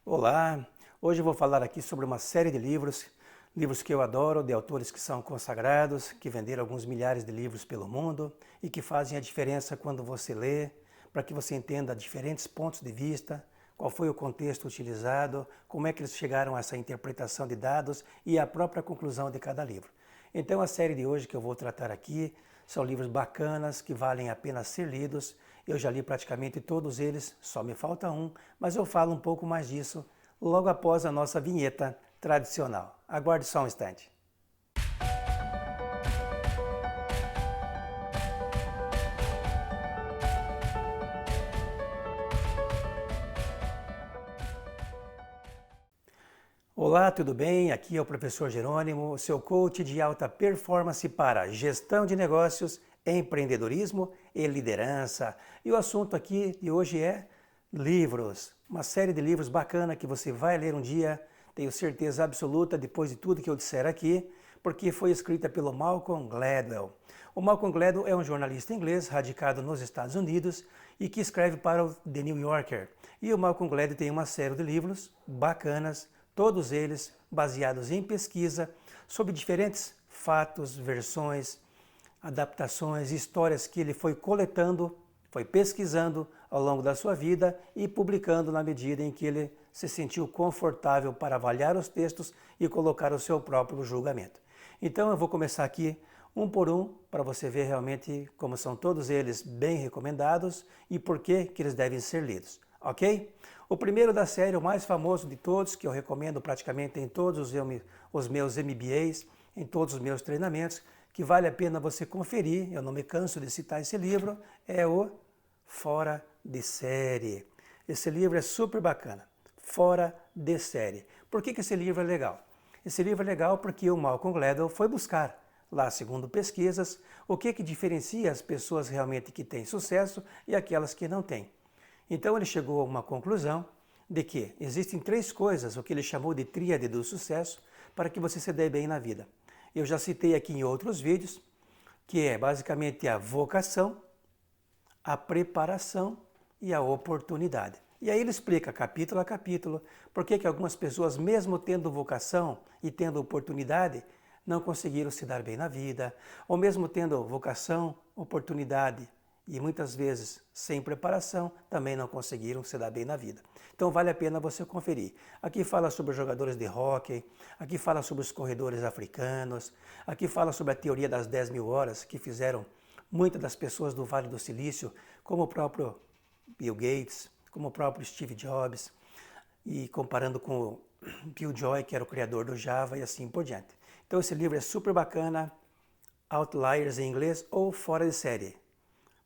Olá, hoje eu vou falar aqui sobre uma série de livros que eu adoro, de autores que são consagrados, que venderam alguns milhares de livros pelo mundo e que fazem a diferença quando você lê, para que você entenda diferentes pontos de vista, qual foi o contexto utilizado, como é que eles chegaram a essa interpretação de dados e a própria conclusão de cada livro. Então a série de hoje que eu vou tratar aqui são livros bacanas que valem a pena ser lidos. Eu já li praticamente todos eles, só me falta um, mas eu falo um pouco mais disso logo após a nossa vinheta tradicional. Aguarde só um instante. Olá, tudo bem? Aqui é o professor Jerônimo, seu coach de alta performance para gestão de negócios, empreendedorismo e liderança. E o assunto aqui de hoje é livros. Uma série de livros bacana que você vai ler um dia, tenho certeza absoluta, depois de tudo que eu disser aqui, porque foi escrita pelo Malcolm Gladwell. O Malcolm Gladwell é um jornalista inglês radicado nos Estados Unidos e que escreve para o The New Yorker. E o Malcolm Gladwell tem uma série de livros bacanas, todos eles baseados em pesquisa sobre diferentes fatos, versões, adaptações, histórias que ele foi coletando, foi pesquisando ao longo da sua vida e publicando na medida em que ele se sentiu confortável para avaliar os textos e colocar o seu próprio julgamento. Então eu vou começar aqui um por um para você ver realmente como são todos eles bem recomendados e por que eles devem ser lidos, ok? O primeiro da série, o mais famoso de todos, que eu recomendo praticamente em todos os meus MBAs, em todos os meus treinamentos, que vale a pena você conferir, eu não me canso de citar esse livro, é o Fora de Série. Esse livro é super bacana, Fora de Série. Por que esse livro é legal? Esse livro é legal porque o Malcolm Gladwell foi buscar, lá segundo pesquisas, o que diferencia as pessoas realmente que têm sucesso e aquelas que não têm. Então ele chegou a uma conclusão de que existem três coisas, o que ele chamou de tríade do sucesso, para que você se dê bem na vida. Eu já citei aqui em outros vídeos, que é basicamente a vocação, a preparação e a oportunidade. E aí ele explica capítulo a capítulo por que algumas pessoas, mesmo tendo vocação e tendo oportunidade, não conseguiram se dar bem na vida, ou mesmo tendo vocação, oportunidade e muitas vezes sem preparação, também não conseguiram se dar bem na vida. Então vale a pena você conferir. Aqui fala sobre os jogadores de hóquei, aqui fala sobre os corredores africanos, aqui fala sobre a teoria das 10.000 horas que fizeram muitas das pessoas do Vale do Silício, como o próprio Bill Gates, como o próprio Steve Jobs, e comparando com o Bill Joy, que era o criador do Java, e assim por diante. Então esse livro é super bacana, Outliers em inglês ou Fora de Série.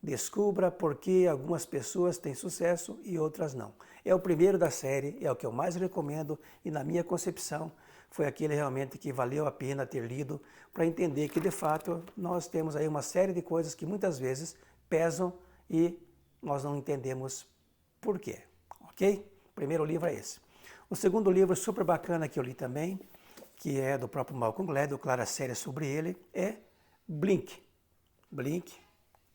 Descubra por que algumas pessoas têm sucesso e outras não. É o primeiro da série, é o que eu mais recomendo e na minha concepção foi aquele realmente que valeu a pena ter lido para entender que de fato nós temos aí uma série de coisas que muitas vezes pesam e nós não entendemos por quê, ok? O primeiro livro é esse. O segundo livro super bacana que eu li também, que é do próprio Malcolm Gladwell, claro, a série sobre ele, é Blink. Blink,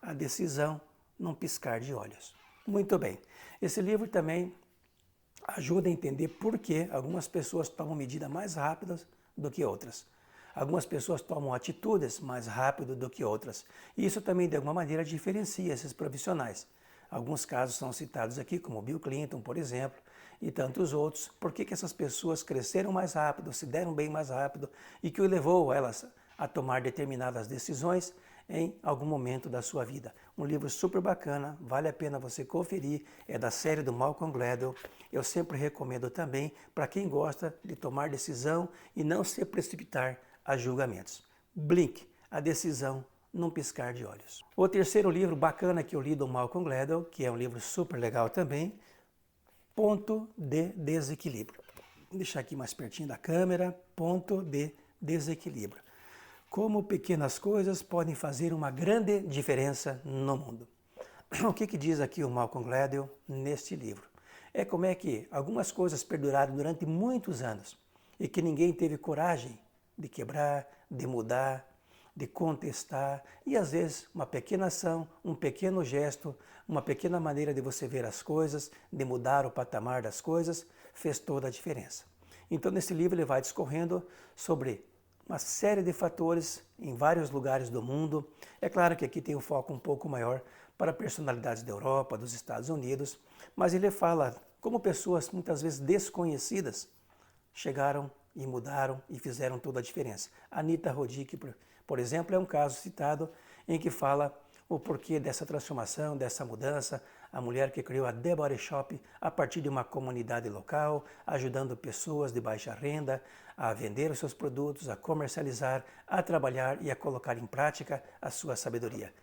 a decisão num piscar de olhos. Muito bem. Esse livro também ajuda a entender por que algumas pessoas tomam medidas mais rápidas do que outras. Algumas pessoas tomam atitudes mais rápido do que outras. E isso também, de alguma maneira, diferencia esses profissionais. Alguns casos são citados aqui, como Bill Clinton, por exemplo, e tantos outros. Por que essas pessoas cresceram mais rápido, se deram bem mais rápido e que o levou elas a tomar determinadas decisões em algum momento da sua vida. Um livro super bacana, vale a pena você conferir, é da série do Malcolm Gladwell. Eu sempre recomendo também para quem gosta de tomar decisão e não se precipitar a julgamentos. Blink, a decisão num piscar de olhos. O terceiro livro bacana que eu li do Malcolm Gladwell, que é um livro super legal também, Ponto de Desequilíbrio. Vou deixar aqui mais pertinho da câmera, Ponto de Desequilíbrio. Como pequenas coisas podem fazer uma grande diferença no mundo. O que diz aqui o Malcolm Gladwell neste livro? É como é que algumas coisas perduraram durante muitos anos e que ninguém teve coragem de quebrar, de mudar, de contestar e às vezes uma pequena ação, um pequeno gesto, uma pequena maneira de você ver as coisas, de mudar o patamar das coisas, fez toda a diferença. Então nesse livro ele vai discorrendo sobre uma série de fatores em vários lugares do mundo. É claro que aqui tem um foco um pouco maior para personalidades da Europa, dos Estados Unidos, mas ele fala como pessoas muitas vezes desconhecidas chegaram e mudaram e fizeram toda a diferença. Anita Roddick, por exemplo, é um caso citado em que fala o porquê dessa transformação, dessa mudança, a mulher que criou a The Body Shop a partir de uma comunidade local, ajudando pessoas de baixa renda a vender os seus produtos, a comercializar, a trabalhar e a colocar em prática a sua sabedoria.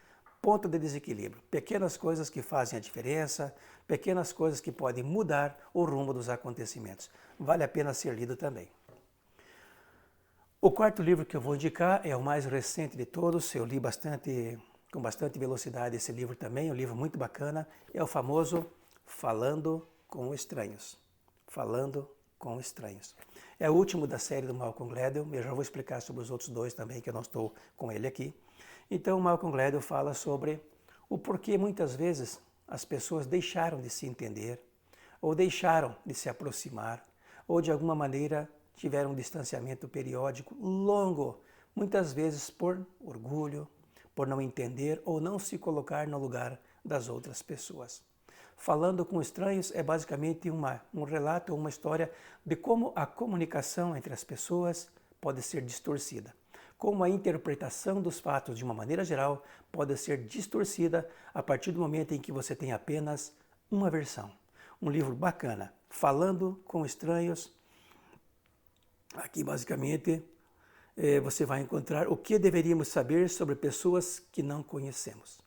Ponto de desequilíbrio. Pequenas coisas que fazem a diferença, pequenas coisas que podem mudar o rumo dos acontecimentos. Vale a pena ser lido também. O quarto livro que eu vou indicar é o mais recente de todos. Eu li com bastante velocidade esse livro também, um livro muito bacana. É o famoso Falando com Estranhos. Falando com Estranhos. É o último da série do Malcolm Gladwell. Eu já vou explicar sobre os outros dois também, que eu não estou com ele aqui. Então, Malcolm Gladwell fala sobre o porquê muitas vezes as pessoas deixaram de se entender, ou deixaram de se aproximar, ou de alguma maneira tiveram um distanciamento periódico longo, muitas vezes por orgulho, por não entender ou não se colocar no lugar das outras pessoas. Falando com Estranhos é basicamente um relato ou uma história de como a comunicação entre as pessoas pode ser distorcida. Como a interpretação dos fatos de uma maneira geral pode ser distorcida a partir do momento em que você tem apenas uma versão. Um livro bacana, Falando com Estranhos. Aqui basicamente você vai encontrar o que deveríamos saber sobre pessoas que não conhecemos.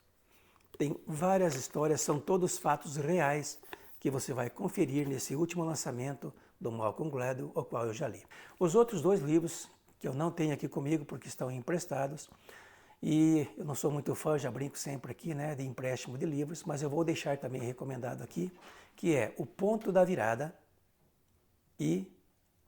Tem várias histórias, são todos fatos reais que você vai conferir nesse último lançamento do Malcolm Gladwell, o qual eu já li. Os outros dois livros que eu não tenho aqui comigo porque estão emprestados, e eu não sou muito fã, já brinco sempre aqui, né, de empréstimo de livros, mas eu vou deixar também recomendado aqui, que é O Ponto da Virada e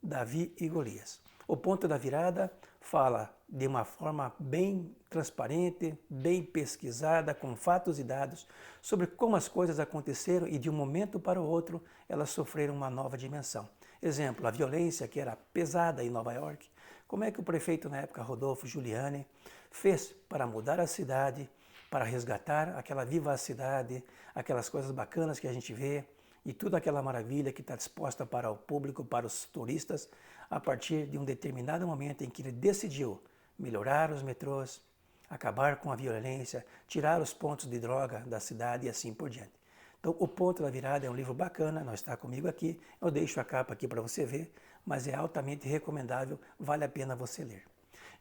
Davi e Golias. O Ponto da Virada fala de uma forma bem transparente, bem pesquisada, com fatos e dados, sobre como as coisas aconteceram e de um momento para o outro elas sofreram uma nova dimensão. Exemplo, a violência que era pesada em Nova York, como é que o prefeito na época, Rodolfo Giuliani, fez para mudar a cidade, para resgatar aquela vivacidade, aquelas coisas bacanas que a gente vê, e toda aquela maravilha que está disposta para o público, para os turistas, a partir de um determinado momento em que ele decidiu melhorar os metrôs, acabar com a violência, tirar os pontos de droga da cidade e assim por diante. Então, O Ponto da Virada é um livro bacana, não está comigo aqui, eu deixo a capa aqui para você ver, mas é altamente recomendável, vale a pena você ler.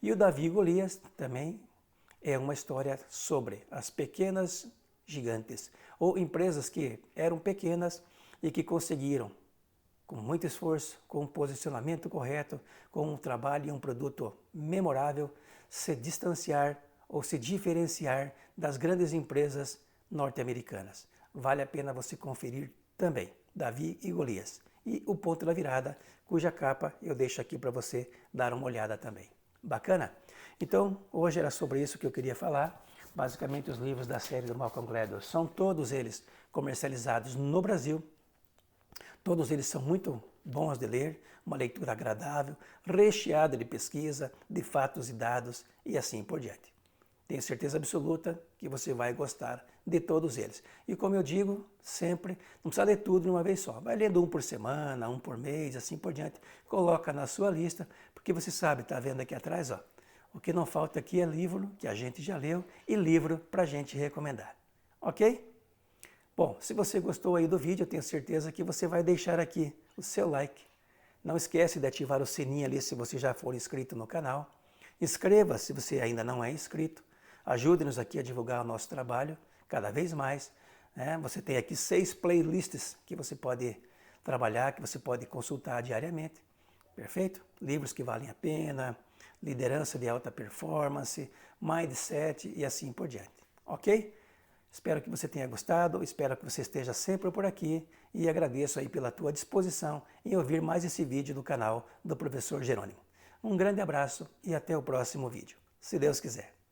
E o Davi e Golias também é uma história sobre as pequenas gigantes, ou empresas que eram pequenas e que conseguiram, com muito esforço, com um posicionamento correto, com um trabalho e um produto memorável, se distanciar ou se diferenciar das grandes empresas norte-americanas. Vale a pena você conferir também, Davi e Golias. E O Ponto da Virada, cuja capa eu deixo aqui para você dar uma olhada também. Bacana? Então, hoje era sobre isso que eu queria falar. Basicamente, os livros da série do Malcolm Gladwell são todos eles comercializados no Brasil. Todos eles são muito bons de ler, uma leitura agradável, recheada de pesquisa, de fatos e dados e assim por diante. Tenho certeza absoluta que você vai gostar de todos eles. E como eu digo sempre, não precisa ler tudo de uma vez só. Vai lendo um por semana, um por mês, assim por diante. Coloca na sua lista, porque você sabe, está vendo aqui atrás, ó, o que não falta aqui é livro que a gente já leu e livro para a gente recomendar. Ok? Bom, se você gostou aí do vídeo, eu tenho certeza que você vai deixar aqui o seu like. Não esquece de ativar o sininho ali se você já for inscrito no canal. Inscreva-se se você ainda não é inscrito. Ajude-nos aqui a divulgar o nosso trabalho cada vez mais. Né? Você tem aqui 6 playlists que você pode trabalhar, que você pode consultar diariamente. Perfeito? Livros que valem a pena, liderança de alta performance, mindset e assim por diante. Ok? Espero que você tenha gostado, espero que você esteja sempre por aqui e agradeço aí pela tua disposição em ouvir mais esse vídeo do canal do Professor Jerônimo. Um grande abraço e até o próximo vídeo. se Deus quiser.